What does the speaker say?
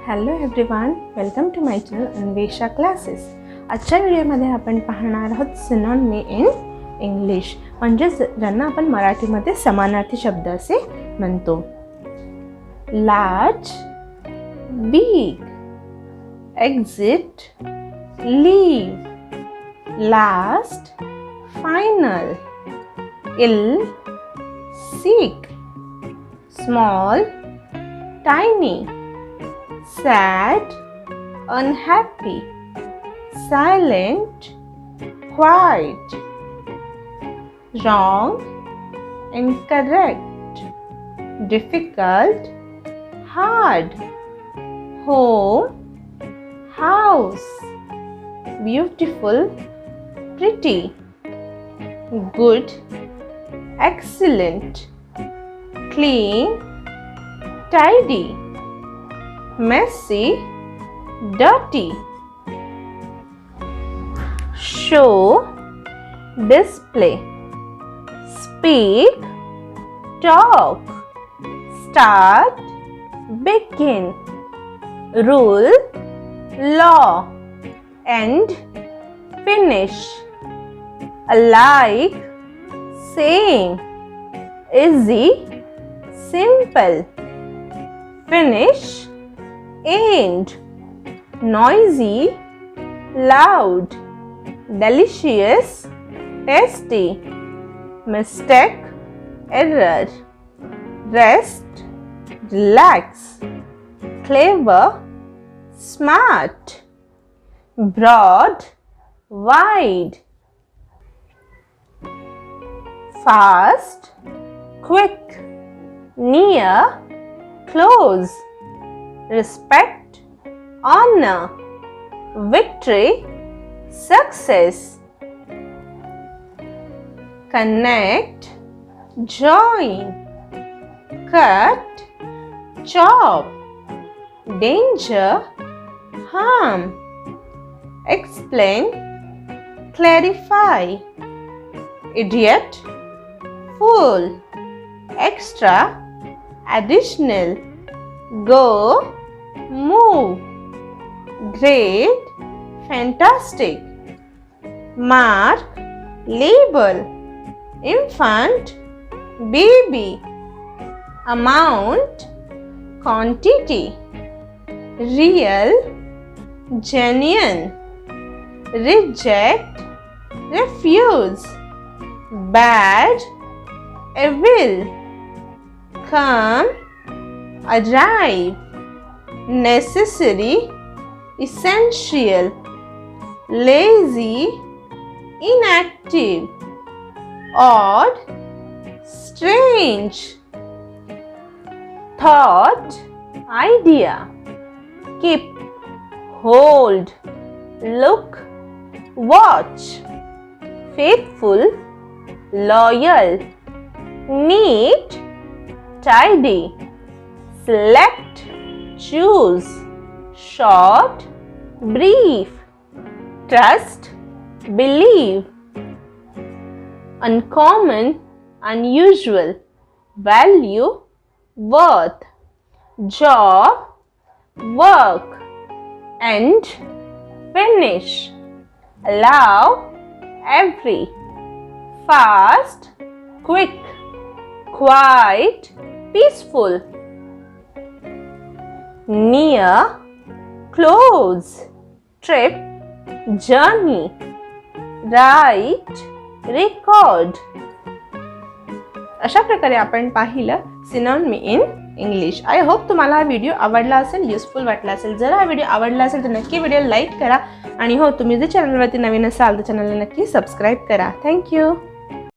Hello everyone, welcome to my channel Anvesha classes. आजच्या व्हिडिओमध्ये आपण पाहणार आहोत सिनोनिम इन इंग्लिश, म्हणजे ज्यांना आपण मराठीमध्ये समानार्थी शब्द असे म्हणतो. Large, big, exit, leave, last, final, ill, sick, small, tiny, sad, unhappy, silent, quiet, wrong, incorrect, difficult, hard, home, house, beautiful, pretty, good, excellent, clean, tidy, messy, dirty, show, display, speak, talk, start, begin, rule, law, end, finish, alike, saying, easy, simple, finish, end, noisy, loud, delicious, tasty, mistake, error, rest, relax, clever, smart, broad, wide, fast, quick, near, close, respect, honor, victory, success, connect, join, cut, chop, danger, harm, explain, clarify, idiot, fool, extra, additional, go, move, great, fantastic, mark, label, infant, baby, amount, quantity, real, genuine, reject, refuse, bad, evil, come, arrive, necessary, essential, lazy, inactive, odd, strange, thought, idea, keep, hold, look, watch, faithful, loyal, neat, tidy, select, choose, short, brief, trust, believe, uncommon, unusual, value, worth, job, work, end, finish, allow, every, fast, quick, quiet, peaceful, near, close, trip, journey, write, record. अशा प्रकारे आपण पाहिलं synonym in English. I hope तुम्हाला हा video आवडला असेल, useful वाटला असेल. जर हा व्हिडिओ आवडला असेल तर नक्की व्हिडिओ लाईक करा आणि हो, तुम्ही जर चॅनलवरती नवीन असाल तर चॅनलला नक्की सबस्क्राईब करा. थँक्यू.